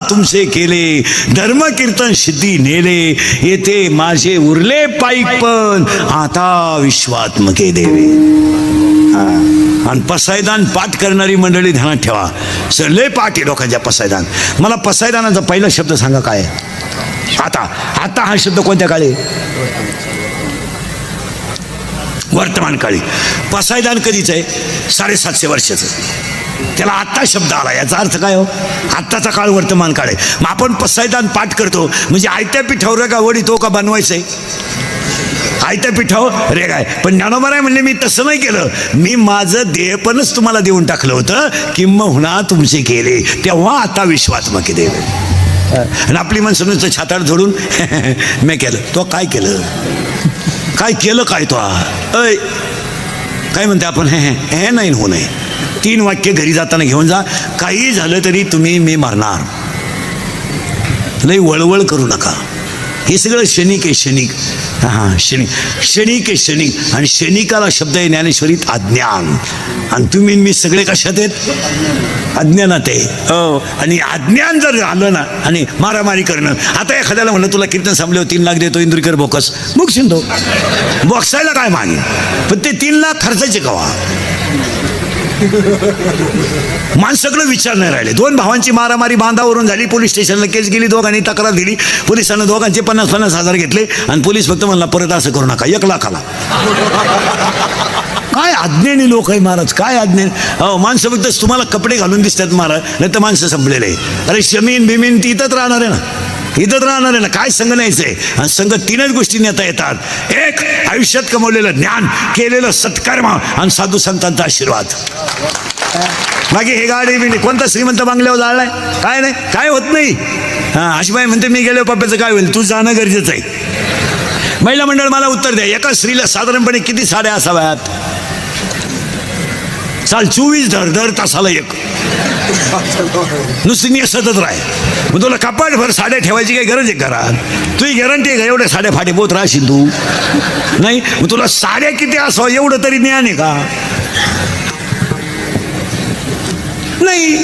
तुमचे केले, धर्म कीर्तन सिद्धी नेले, येथे माझे उरले पाईक पण आता विश्वात्मके देवे. आणि पसायदान पाठ करणारी मंडळी ध्यानात ठेवा. सर लय पाठ आहे लोकांच्या पसायदान. मला पसायदानाचा पहिला शब्द सांगा काय आहे? आता. आता हा शब्द कोणत्या काळी? वर्तमान काळी. पसायदान कधीच आहे? 750 वर्षाचं. त्याला आत्ता शब्द आला. याचा अर्थ काय हो? आत्ताचा काळ वर्तमान काळ आहे. मग आपण पसायदान पाठ करतो म्हणजे आयत्या पिठावर का वडीतो का बनवायचंय? आयत्या पिठावर रे काय. पण ज्ञानोबा म्हणले मी तसं नाही केलं, मी माझं देहपणच तुम्हाला देऊन टाकलं होतं, किंबहुना तुमचे केले, तेव्हा आता विश्वात्मके देव. आणि आपली माणसं नुसतं छाताड झोडून मी केलं. तो काय केलं? काय केलं काय? तो अय काय म्हणते आपण? हे नाही होऊ नये. 3 वाक्य घरी जाताना घेऊन जा. काही झालं तरी तुम्ही मी मारणार. लई वळवळ करू नका. हे सगळं क्षणिक आहे. क्षणिक. हां क्षणिक. क्षणिक आहे क्षणिक. आणि क्षणिकाला शब्द आहे ज्ञानेश्वरीत अज्ञान. आणि तुम्ही मी सगळे कशात आहेत? अज्ञानात आहे. हो. आणि अज्ञान जर आलं ना आणि मारामारी करणं. आता एखाद्याला म्हणलं तुला कीर्तन संपले 3 लाख देतो इंदुरीकर बोकस, मग शिंदो बॉक्सायला काय मागे. पण ते 3 लाख खर्चाचे कवा? माणसाकडे विचार नाही राहिले. 2 भावांची मारामारी बांधावरून झाली. पोलीस स्टेशनला केस गेली. दोघांनी तक्रार दिली. पोलिसांना दोघांचे 50-50 हजार घेतले आणि पोलीस फक्त म्हणला परत असं करू नका. 1 लाखाला. काय अज्ञानी लोक आहे महाराज. काय अज्ञान. हो माणसं फक्त तुम्हाला कपडे घालून दिसतात महाराज, नाही तर माणसं संपलेले आहे. अरे शमीन बिमीन ती इथंच राहणार आहे ना. इथंच राहणार आहे ना. काय संघ न्यायचंय? आणि संघ 3च गोष्टी नेता येतात. एक आयुष्यात कमवलेलं ज्ञान, केलेलं सत्कर्म आणि साधू संतांचा आशीर्वाद. बाकी हे गाडी बिडी कोणता श्रीमंत बांगल्यावर जाळलाय? काय नाही. काय होत नाही. आशीबाई म्हणते मी गेलो पप्प्याचं काय होईल? तू जाणं गरजेचं आहे. महिला मंडळ मला उत्तर द्या. एका स्त्रीला साधारणपणे किती साड्या असाव्यात? चाल 24 दर तासाला 1. नुसती नेसतच राह. मग तुला कपाटभर साड्या ठेवायची काही गरज आहे घरात? तुझी गॅरंटी आहे का एवढ्या साड्या फाटे बोत राहशील तू? नाही. मग तुला साड्या किती असावं एवढं तरी ज्ञान आहे का? नाही.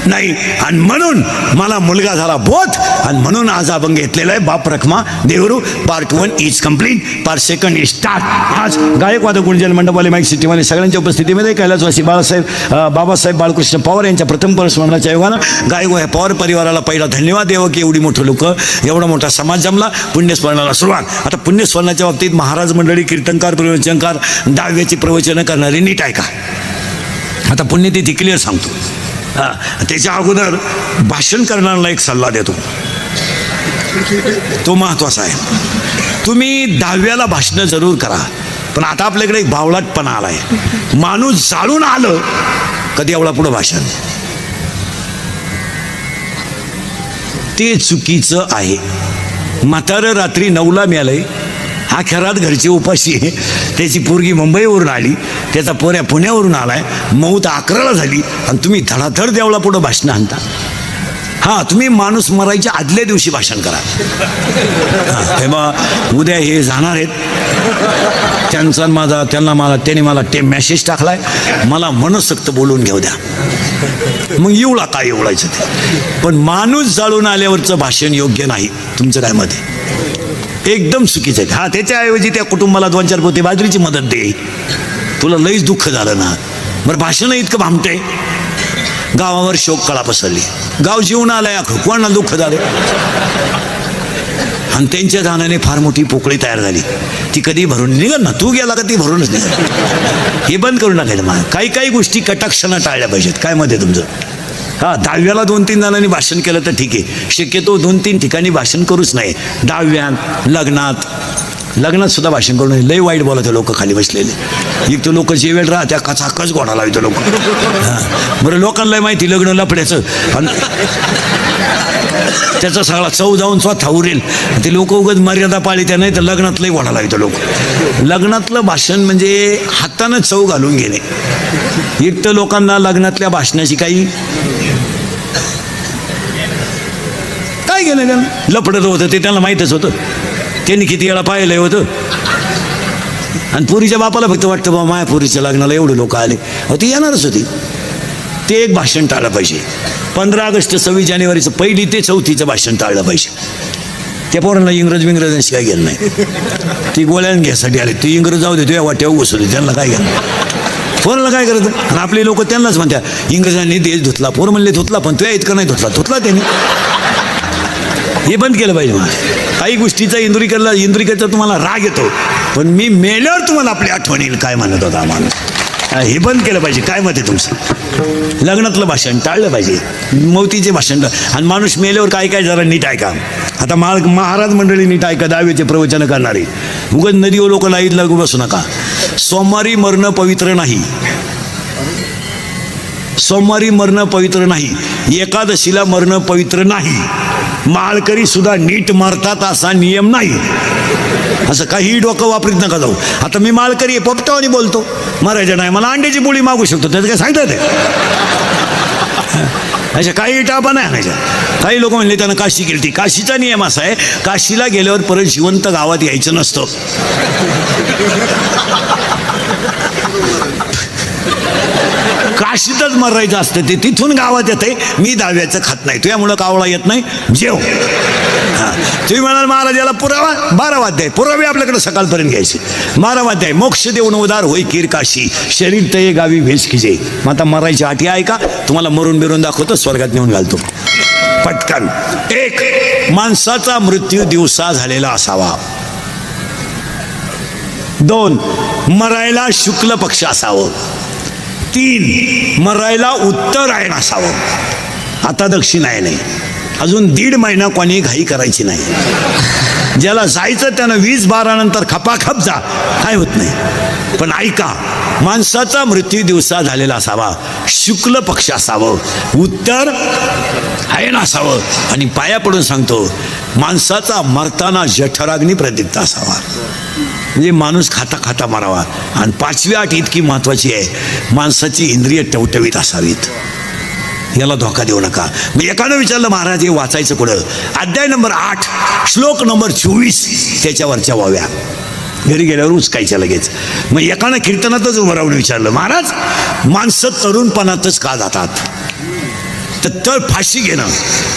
नाही. आणि म्हणून मला मुलगा झाला बोध. आणि म्हणून आज अभंग घेतलेला आहे. बाप रखमा देवरू part 1 is complete. Part 2 is start. आज गायकवाद गुंजन मंडपवाले माईक सिटीवाले सगळ्यांच्या उपस्थितीमध्ये कैलासवासी बाबासाहेब बाळकृष्ण पवार यांच्या प्रथम परस्मरणाच्या योगानं गायक पवार परिवाराला पहिला धन्यवाद द्यावं की एवढी मोठं लोक, एवढा मोठा समाज जमला. पुण्यस्मरणाला सुरुवात. आता पुण्यस्मरणाच्या बाबतीत महाराज मंडळी, कीर्तनकार, प्रवचनकार, दहाव्याची प्रवचनं करणारे नीट ऐका. आता पुण्यतिथी क्लिअर सांगतो. त्याच्या अगोदर भाषण करणाऱ्याला एक सल्ला देतो. तो महत्वाचा आहे. तुम्ही 10व्याला भाषण जरूर करा. पण आता आपल्याकडे एक बावळटपणा आलाय. माणूस जाळून आलं कधी एवढा पुढं भाषण. ते चुकीचं आहे. म्हातारं रात्री 9ला मिळालंय. हा खरात घरची उपाशी आहे. त्याची पोरगी मुंबईवरून आली, त्याचा पोऱ्या पुण्यावरून आलाय. मौत 11ला झाली आणि तुम्ही धडाधड देवळा पुढं भाषण आणता. हां तुम्ही माणूस मरायच्या आदल्या दिवशी भाषण करा. तेव्हा उद्या हे जाणार आहेत. त्यांनी मला ते मेसेज टाकलाय. मला मनसक्त बोलून घेऊ द्या. मग एवढा काय एवढायचं ते. पण माणूस जाळून आल्यावरचं भाषण योग्य नाही. तुमचं काय मत आहे? एकदम चुकीचं आहे. हा त्याच्याऐवजी त्या कुटुंबाला 2-4 पोते बाजरीची मदत दे. तुला लईच दुःख झालं ना. बरं भाषण इतकं भामटे. गावावर शोक कळा पसरली. गाव जीवन आलाय. कोणाला दुःख झालं? आणि त्यांच्या जाण्याने फार मोठी पोकळी तयार झाली. ती कधी भरून निघल ना. तू गेला का ती भरूनच निघाल. हे बंद करू नका. मग काही गोष्टी कटाक्षानं टाळल्या पाहिजेत. काय मत आहे तुमचं? हां 10व्याला 2-3 जणांनी भाषण केलं तर ठीक आहे. शक्यतो 2-3 ठिकाणी भाषण करूच नाही. 10व्यात, लग्नात सुद्धा भाषण करू नये. लई वाईट बोलायचं लोक खाली बसलेले. एक तर लोक जेवेल राहत्या कचाकच घोडा लावतो लोक. हां बरं लोकांना माहिती लग्न लफड्याचं आणि त्याचा सगळा चव जाऊन स्वतः उरेल. ते लोक उगाच मर्यादा पाळीत्या नाही तर लग्नातलंही घोडा लावतो लोक. लग्नातलं भाषण म्हणजे हातानं चव घालून घेणे. एक तर लोकांना लग्नातल्या भाषणाची काही काय गेलं का लफडत होतं ते त्यांना माहीतच होतं. त्यांनी किती वेळा पाहिलं होतं. आणि पुरीच्या बापाला फक्त वाटतं बाबा माया पुरीच्या लग्नाला एवढे लोक आले. ती येणारच होती. ते एक भाषण टाळलं पाहिजे. 15 ऑगस्ट 26 जानेवारीचं 1 ते 4 भाषण टाळलं पाहिजे. त्या पोरांना इंग्रज काय गेलं नाही, ती गोळ्यान घ्यायसाठी आले. ते इंग्रज जाऊ दे, तुझ्या वाट्यावर घुसवते, त्यांना काय घ्या, पोराला काय करायचं. आणि आपले लोक त्यांनाच म्हणतात इंग्रजांनी देश धुतला. पोर म्हणले धुतला, पण तुझ्या इतकं नाही धुतला त्यांनी. हे बंद केलं पाहिजे. मला काही गोष्टीचा इंदुरीकरचा तुम्हाला राग येतो, पण मी मेल्यावर तुम्हाला आपली आठवण येईल काय म्हणत होता आम्हाला. हे बंद केलं पाहिजे. काय मत आहे तुमचं? लग्नातलं भाषण टाळलं पाहिजे, मौतीचे भाषण. आणि माणूस मेल्यावर काय काय जरा नीट ऐका. आता महाराज मंडळी नीट ऐका, दहावीचे प्रवचन करणारे. उगाच नदीवर लोक लाईत लागू बसू नका. सोमवारी मरणं पवित्र नाही, सोमवारी मरणं पवित्र नाही, एकादशीला मरणं पवित्र नाही, माळकरी सुद्धा नीट मरतात असा नियम नाही. असं काही डोकं वापरीत नका जाऊ. आता मी माळकरी आहे, पोपटावानी बोलतो, मरायचं नाही, मला अंड्याची पोळी मागू शकतो, त्याचं काय सांगतात ते? अशा काही टापा नाही आणायच्या. काही लोक म्हणले त्यानं काशी केली. काशीचा नियम असा आहे, काशीला गेल्यावर परत जिवंत गावात यायचं नसतं. काशीतच मरायचं असतं, ते तिथून गावात येते. मी दहाव्याचं खात नाही, तुझ्यामुळं कावळा येत नाही, जेव. तुम्ही म्हणाल महाराजाला पुरावा, 12 अध्याय पुरावे आपल्याकडे सकाळपर्यंत घ्यायचे. 12 अध्याय मोक्ष देऊन उदार होई कीर काशी, शरीर तये गावी भेस खिजे. मग आता मरायची आठी आहे का? तुम्हाला मरून बिरून दाखवतो, स्वर्गात नेऊन घालतो पटकन. 1. माणसाचा मृत्यू दिवसा झालेला असावा. 2. मरायला शुक्ल पक्ष असावं. 3. मरायला उत्तरायण असावं. आता दक्षिणायन नाही. अजून 1.5 महिना कोणी घाई करायची नाही. ज्याला जायचं त्यानं 20-12 नंतर खपाखप जा, काय होत नाही. पण ऐका, माणसाचा मृत्यू दिवसा झालेला असावा, शुक्ल पक्ष असावं, उत्तर आयन असावं. आणि पाया पडून सांगतो, माणसाचा मरताना जठराग्नी प्रदीप्त असावा. म्हणजे माणूस खाता खाता मरावा. आणि 5वी अट इतकी महत्वाची आहे, माणसाची इंद्रिय टवटवीत असावीत. याला धोका देऊ नका. मी एकानं विचारलं, महाराज हे वाचायचं कुठं? अध्याय नंबर 8 श्लोक नंबर 24 त्याच्यावरच्या वाव्या घरी गेल्यावर उचकायच्या लगेच. मग एकानं कीर्तनातच उभं राहून विचारलं, महाराज माणसं तरुणपणातच का जातात? तर फाशी घेणं,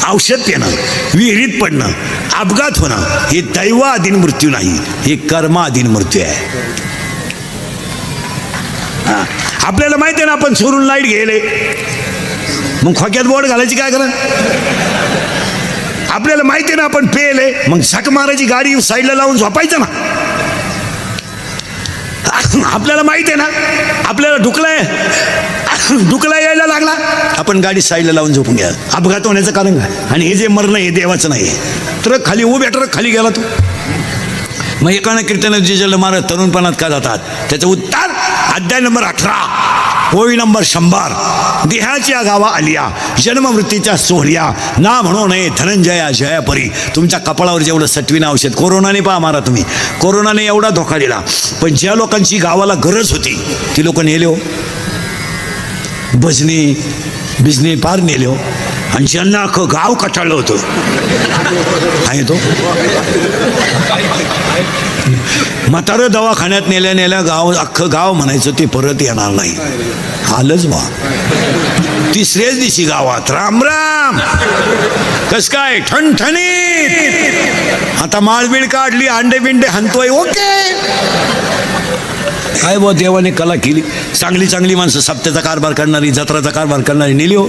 औषध पिणं, विहिरीत पडणं, अपघात होणं हे दैवाधीन मृत्यू नाही, हे कर्माधीन मृत्यू आहे. आपल्याला माहिती आहे ना, आपण चोरून लाईट गेले, मग खोक्यात बोर्ड घालायची काय करा? आपल्याला माहिती आहे ना, आपण पेले, मग झक मारायची, गाडी साईडला लावून झोपायचं ना. आपल्याला माहिती आहे ना, आपल्याला ढुकला यायला लागला, आपण गाडी साईडला लावून झोपून घ्या. अपघात होण्याचं कारण काय? आणि हे जे मरणं हे देवाचं नाही. ट्रक खाली उभ्या, ट्रक खाली गेला तो. मग एकानं कीर्तनात विचारलं, महाराज तरुणपणात का जातात? त्याचं उत्तर अध्याय नंबर 18 ओळी नंबर 100. देहाच्या गावा आलिया, जन्ममृत्यूच्या सोहरिया, ना म्हणू नये धनंजया जयापरी. तुमच्या कपाळावर जेवढं सटवीनं औषध, कोरोनाने पहा मारा तुम्ही, कोरोनाने एवढा धोका दिला, पण ज्या लोकांची गावाला गरज होती ती लोक नेले हो, बिजने पार नेले हो. आणि ज्यांना अख्खं गाव कटाळलं होतं, आहे तो म्हातारं दवाखान्यात नेल्या गाव, अख्खं गाव म्हणायचं ते परत येणार नाही. आलंच बा. 3ऱ्याच दिवशी गावात राम राम, कस काय ठणठणीत. आता माळबीळ काढली, अंडे बिंडे हंतोय, ओके. काय बा, देवाने कला केली. चांगली चांगली माणसं, सप्त्याचा कारभार करणारी, जत्राचा कारभार करणारी नेली हो.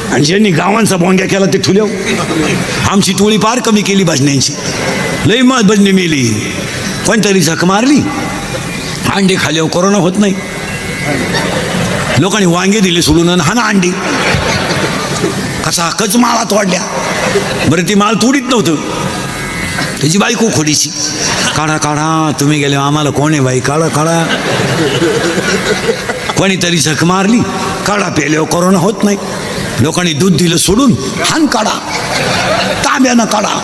आणि ज्यांनी गावांचा बोंग्या केला ते ठुल्या. आमची टोळी पार कमी केली भजन्यांची, लई मग भजने मेली. कोणतरी झक मारली, अंडे खाल्यावर कोरोना होत नाही. लोकांनी वांगे दिले सोडून, हा ना अंडी कसा कच माळात वाढल्या. बरं, ती माळ तोडीत नव्हतं, त्याची बायको खोडीची. काढा काढा, तुम्ही गेले, आम्हाला कोण आहे बाई, काढा काढा. कोणीतरी झक मारली, काढा पेल्यावर कोरोना होत नाही. लोकांनी दूध दिलं सोडून, हान काढा, तांब्यानं काढा.